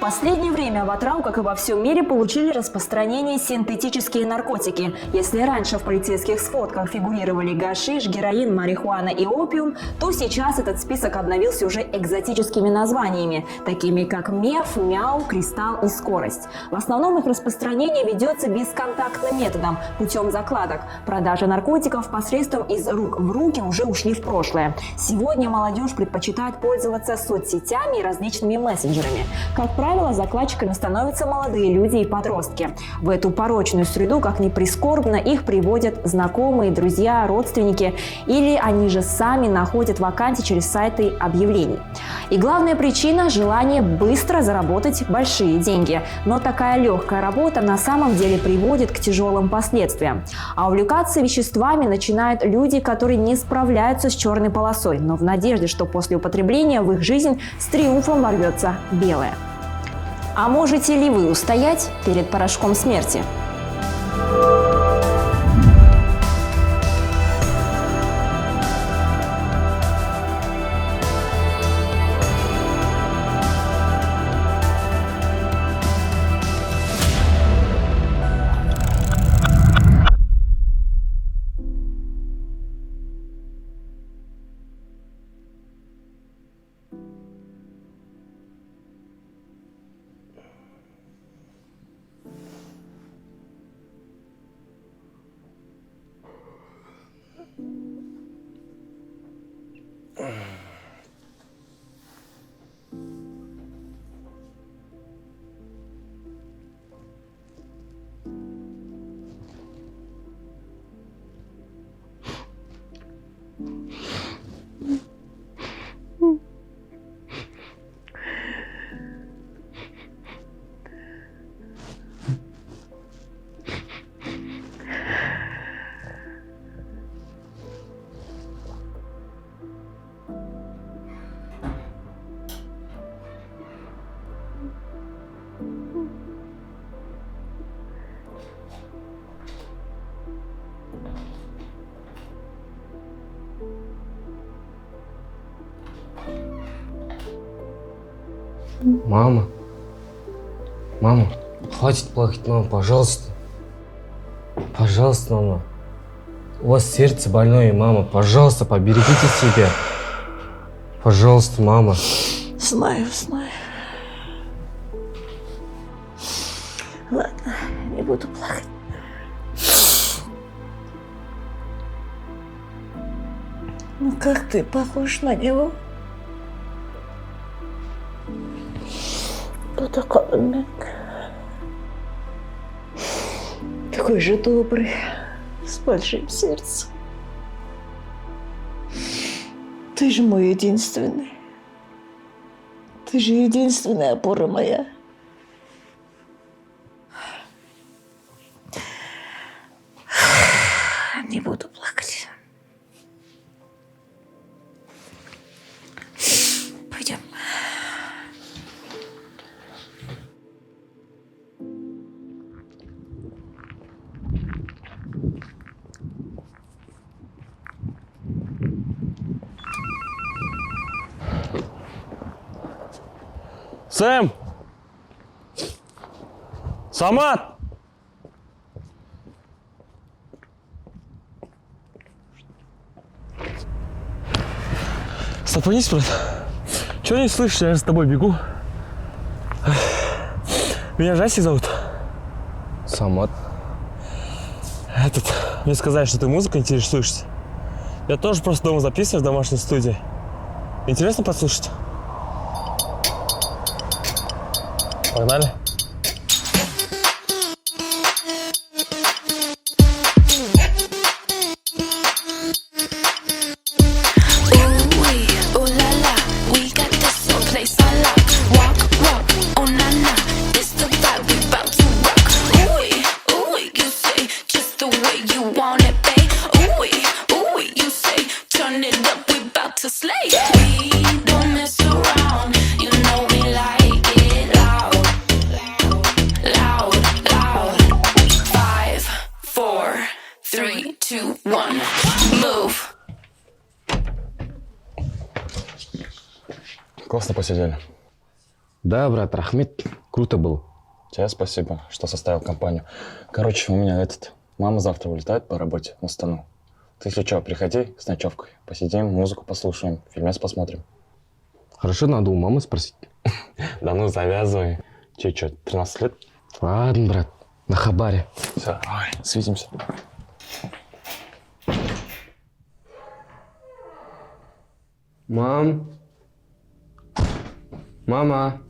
последнее время в Атырау, как и во всем мире, получили распространение синтетические наркотики. Если раньше в полицейских сводках фигурировали гашиш, героин, марихуана и опиум, то сейчас этот список обновился уже экзотическими названиями, такими как меф, мяу, кристалл и скорость. В основном их распространение ведется бесконтактным методом, путем закладок. Продажа наркотиков посредством из рук в руки уже ушли в прошлое. Сегодня молодежь предпочитает пользоваться соцсетями и различными мессенджерами. Как правило, закладчиками становятся молодые люди и подростки. В эту порочную среду, как ни прискорбно, их приводят знакомые, друзья, родственники, или они же сами находят вакансии через сайты объявлений. И главная причина – желание быстро заработать большие деньги. Но такая легкая работа на самом деле приводит к тяжелым последствиям. А увлекаться веществами начинают люди, которые не справляются с черной полосой, но в надежде, что после употребления в их жизнь с триумфом ворвется белое. А можете ли вы устоять перед порошком смерти? Мама, хватит плакать, мама, пожалуйста. Пожалуйста, мама. У вас сердце больное, мама, пожалуйста, поберегите себя. Пожалуйста, мама. Знаю. Ладно, не буду плакать. Ну как ты похож на него? Ну такой он такой же добрый, с большим сердцем. Ты же мой единственный. Ты же единственная опора моя. Не буду плакать. Пойдем. Сэм! Самат! Стопанись, брат. Чего не слышишь? Я же с тобой бегу. Меня Жасик зовут. Самат. Мне сказали, что ты музыкой интересуешься. Я тоже просто дома записываю в домашней студии. Интересно послушать? Погнали. Классно посидели. Да, брат, рахмет. Круто было. Тебе спасибо, что составил компанию. Короче, у меня мама завтра улетает по работе в Астану. Ты, если что, приходи с ночевкой. Посидим, музыку послушаем, фильмец посмотрим. Хорошо, надо у мамы спросить. Да ну, завязывай. Тебе что, 13 лет? Ладно, брат, на хабаре. Все, давай, свидимся. Мам. Мама.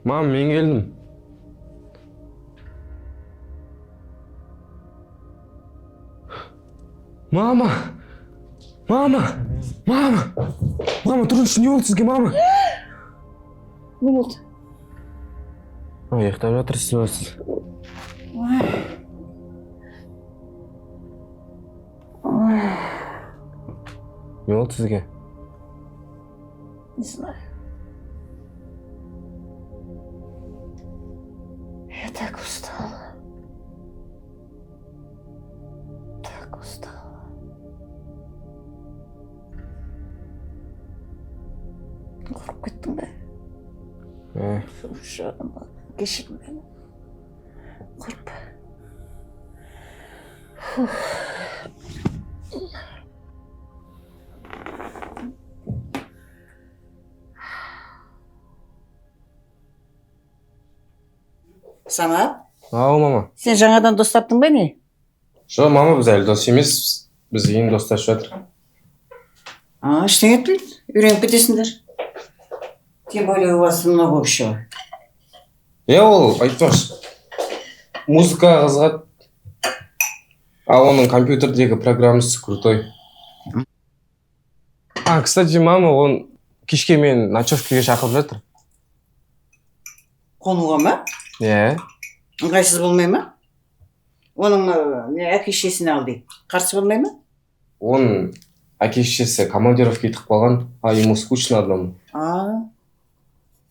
Мам, мен келдім. Мама! Мама! Мама! Мама, тұрыңызшы, не болды сізге, мама? Не болды? Ұйықтап жатырсыз. Не болды сізге? Не знаю. Я так устала. Так устала. Құрып кеттің бе? Жаным, кешір мені. Құрып. Самат, Ау, мама. сен жаңадан дос таптың ба не? Жоқ, мама, біз әлі дос емеспіз. Біз кейін достасып жатыр. Ештеңе етпейді, үйреніп кетесіңдер. Тем более у вас много общего. Ол, айтпақшы. Музыкаға қызығады. А оның компьютердегі программасы крутой. Кстати, мама, он кешке мен ночевкаға шақырып жатыр. Қонуға ма? Иә. Ыңғайсыз болмай ма? Оның әке-шешесін ал дейді. Қарсы болмай ма? Оның әке-шешесі командировка кетіп қалған, ему скучно одному.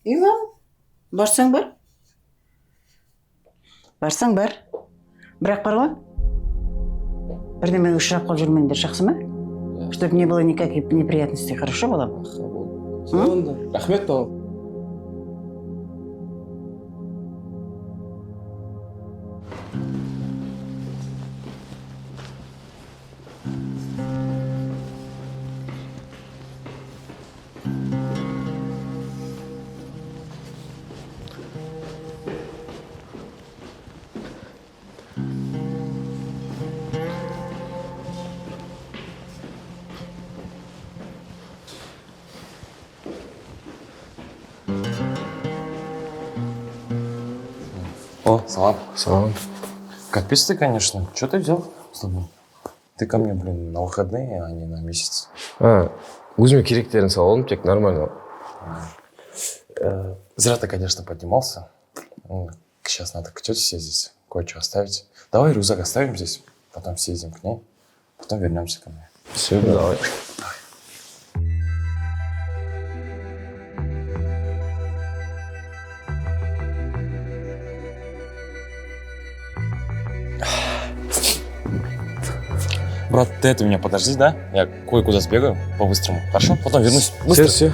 И ладно. Барсаң бар. Барсаң бар. Бірақ бар ғой. Бірдемеге ұшырап қалып жүрмеңдер, жақсы ма? Чтобы не было никаких неприятностей, хорошо было? Рахмет, мама. О, салам. Салам. Капец ты, конечно. Что ты взял с тобой? Ты ко мне, блин, на выходные, а не на месяц. Өзіме керектерін салып, тек нормально. Зря ты, конечно, поднимался. Сейчас надо к тете съездить, кое-что оставить. Давай рюкзак оставим здесь, потом съездим к ней, потом вернемся ко мне. Все, давай. Брат, ты это меня подожди, да? Я кое-куда сбегаю по-быстрому. Хорошо? Потом вернусь. Быстро. Все.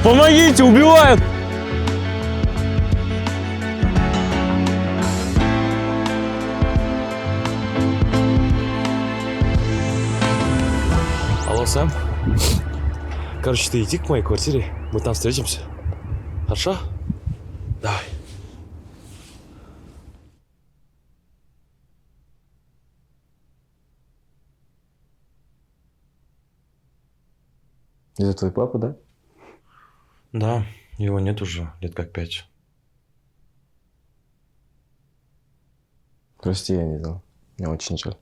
Помогите, убивают! Алло, Сэм. Короче, ты иди к моей квартире, мы там встретимся. Хорошо? Давай. Это твой папа, да? Да, Его нет уже лет как 5. Прости, я не знал. Мне очень жаль.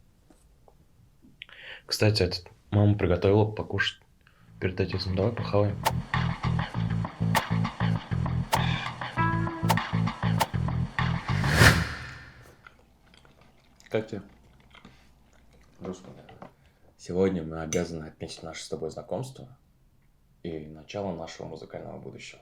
Кстати, мама приготовила покушать перед отъездом. Давай похаваем. Как тебе? Сегодня мы обязаны отметить наше с тобой знакомство и начало нашего музыкального будущего.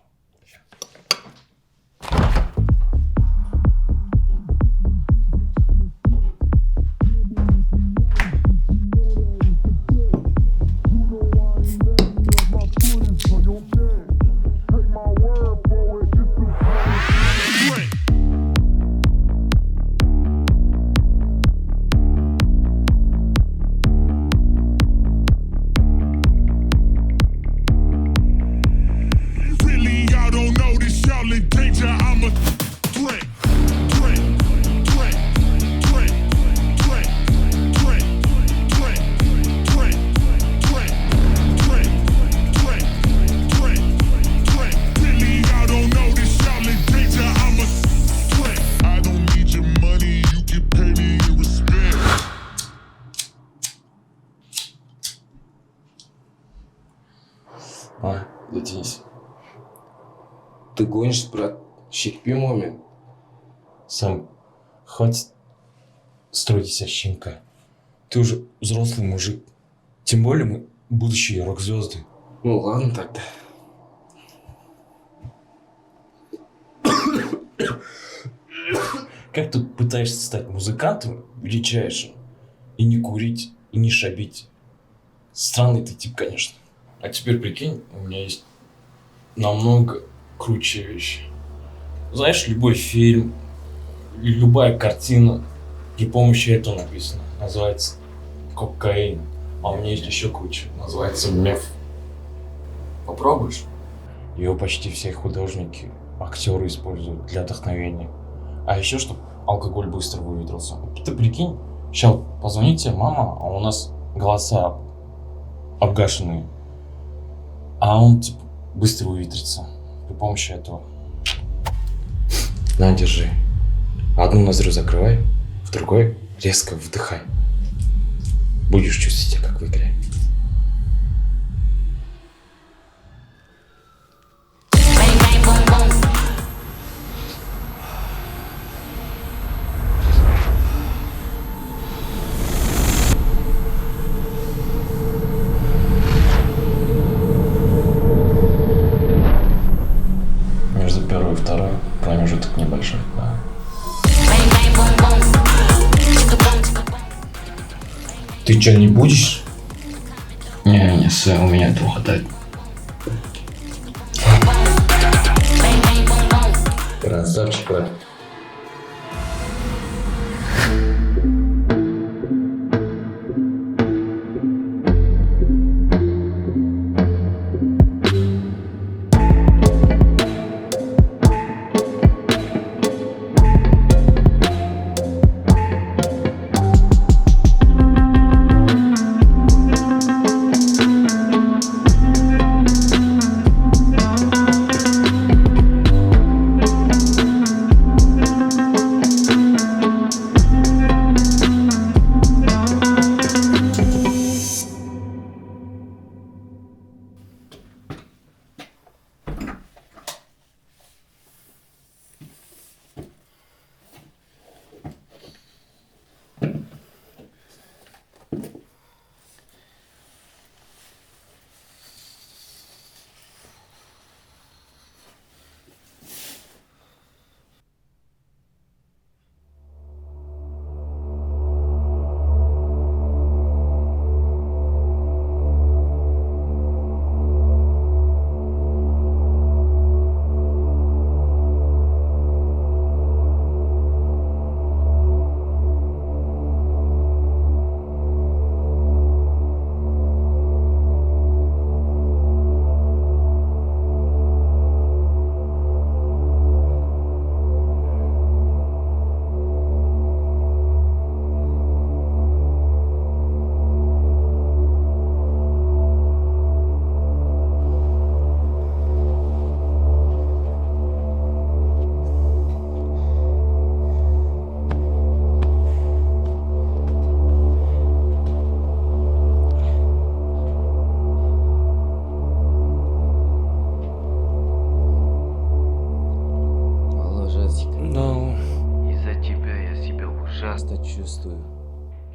Really, y'all don't know this, y'all in danger. I'm a threat. Really, y'all don't know this, y'all in danger. I'm a threat. I don't need your money, you can pay me in respect. Затянись. Ты гонишь, брат. Щекпи момент. Сам, хватит строить из себя щенка. Ты уже взрослый мужик. Тем более мы будущие рок-звезды. Ну ладно тогда. Как тут пытаешься стать музыкантом величайшим и не курить, и не шабить? Странный ты тип, конечно. А теперь прикинь, у меня есть намного круче вещи. Знаешь, любой фильм, любая картина при помощи этого написана. Называется «Кокаин». А у меня есть еще круче. Называется «Меф». Попробуешь? Его почти все художники, актеры используют для вдохновения. А еще, чтобы алкоголь быстро выветрился. Ты прикинь, сейчас позвонит тебе мама, а у нас голоса обгашенные. А он типа быстро выветрится при помощи этого. На, держи. Одну ноздрю закрывай, в другой резко вдыхай. Будешь чувствовать себя как в игре. Между первой и второй промежуток небольшой, да. Ты что, не будешь? Не, все, у меня этого хватает. Красавчик, брат.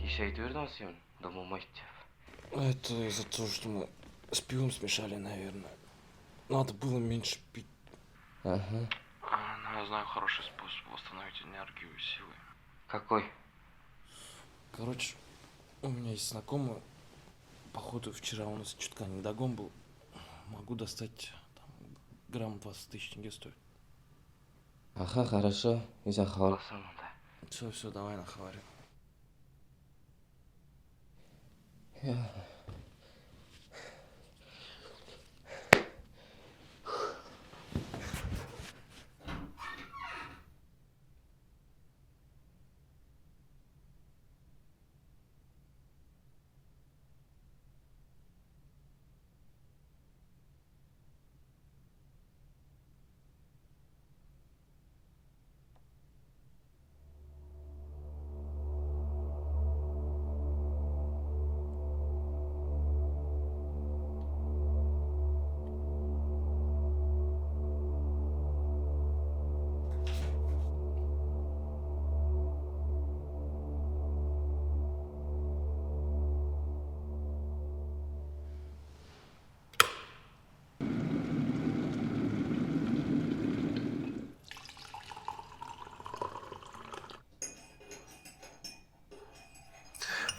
кеше айтып бердің ғой сен дым болмайды деп. Это из-за того, что мы с пивом смешали, наверное. Надо было меньше пить. Ага. Ну, я знаю хороший способ восстановить энергию и силы. Какой? Короче, у меня есть знакомый. Походу, вчера у нас чутка недогон был. Могу достать там, грамм 20 тысяч тенге стоит. Ага, хорошо. Иди хаваласың онда. Все, давай нахварим.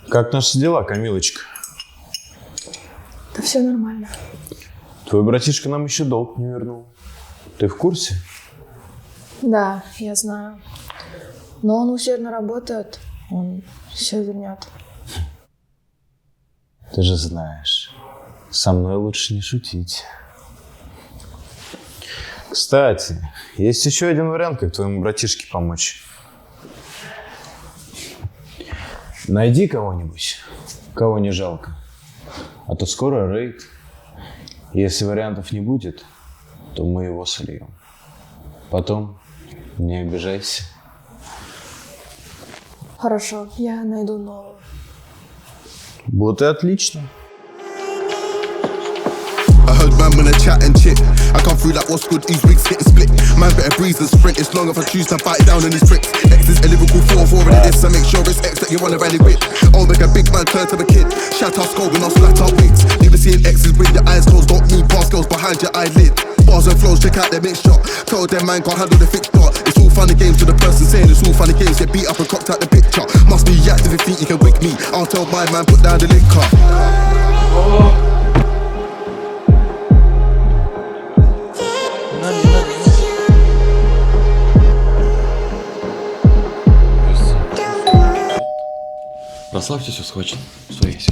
Как наши дела, Камилочка? Да все нормально. Твой братишка нам еще долг не вернул. Ты в курсе? Да, я знаю. Но он усердно работает, он все вернет. Ты же знаешь, со мной лучше не шутить. Кстати, есть еще один вариант, как твоему братишке помочь. Найди кого-нибудь, кого не жалко. А то скоро рейд. Если вариантов не будет, то мы его сольем. Потом не обижайся. Хорошо, я найду нового. Вот и отлично. I heard man when I chat and chit. I come through like what's good, these wigs getting split. Man better breeze and sprint. It's long if I choose to bite down on his bricks. X is a lyrical 4-4 in this. I make sure it's X that you wanna rally with. I'll make a big man turn to a kid. Shout out skull when I'll splat out wigs. Never seeing X's with your eyes closed. Don't need past girls behind your eyelid. Bars and flows, check out their mixture. Tell them man can't handle the fixture. It's all funny games to the person saying it's all funny games. Get beat up and cropped out the picture. Must be active if you think you can wig me. I'll tell my man put down the liquor. Расслабься, все схвачено. Своись.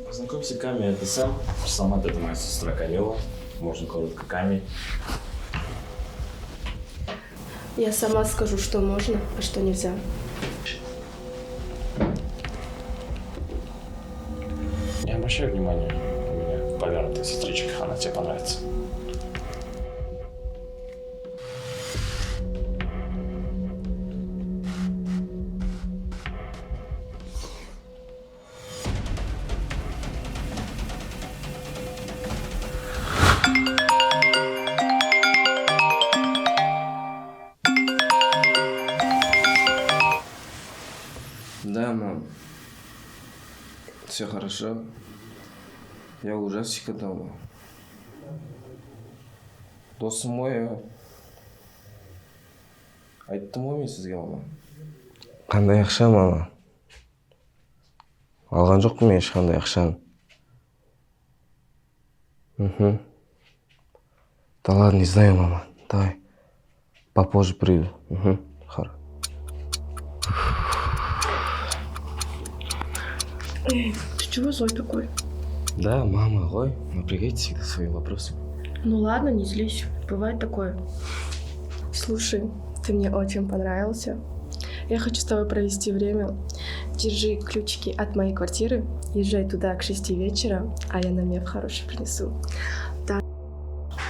Познакомься, Ками, это Сэм. Самат — это моя сестра Камила. Можно коротко Ками. Я сама скажу, что можно, а что нельзя. Не обращай внимания. У меня повернутая сестричка, она тебе понравится. Да, мам. Все хорошо. Я у Жасика дома. Досым мой. Айттым ғой мен сізге, мама. Қандай ақша, мама? Алған жоқпын мен ешқандай ақшаны. Да ладно, не знаю, мама. Давай. Попозже приду. Хорошо. Эй, ты чего злой такой? Да, мама, ой, напрягайте всегда своим вопросом. Ну ладно, не злись. Бывает такое. Слушай, ты мне очень понравился. Я хочу с тобой провести время. Держи ключики от моей квартиры. Езжай туда к 6 вечера, а я намек хороший принесу. Да,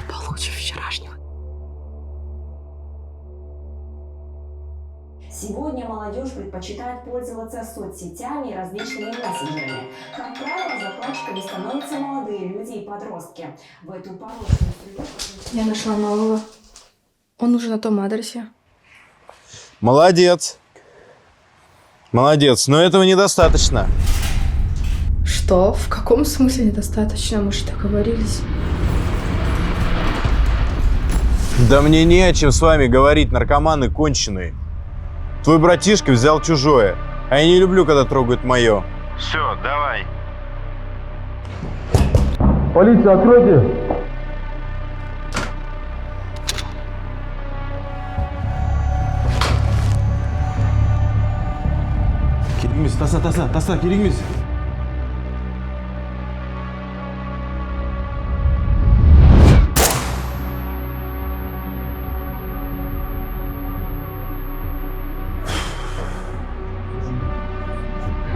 получше вчерашнего. Сегодня молодежь предпочитает пользоваться соцсетями и различными мессенджерами. Как правило, закладчиками становятся молодые люди и подростки. В эту порочную среду... Я нашла нового. Он уже на том адресе. Молодец. Молодец, но этого недостаточно. Что? В каком смысле недостаточно? Мы же договорились. Да мне не о чем с вами говорить, наркоманы конченые. Твой братишка взял чужое, а я не люблю, когда трогают мое. Все, давай. Полиция, откройте! Керегіміз, таса, керегіміз.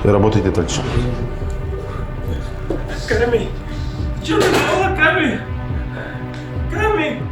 Работайте дальше. Ками! Что ты делала, Ками? Ками!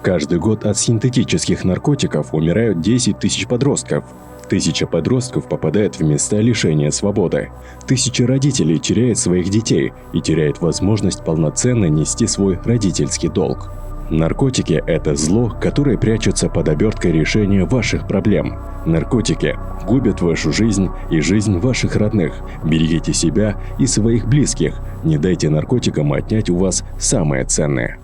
Каждый год от синтетических наркотиков умирают 10 тысяч подростков. 1000 подростков попадают в места лишения свободы. 1000 родителей теряют своих детей и теряют возможность полноценно нести свой родительский долг. Наркотики – это зло, которое прячется под оберткой решения ваших проблем. Наркотики губят вашу жизнь и жизнь ваших родных. Берегите себя и своих близких. Не дайте наркотикам отнять у вас самое ценное.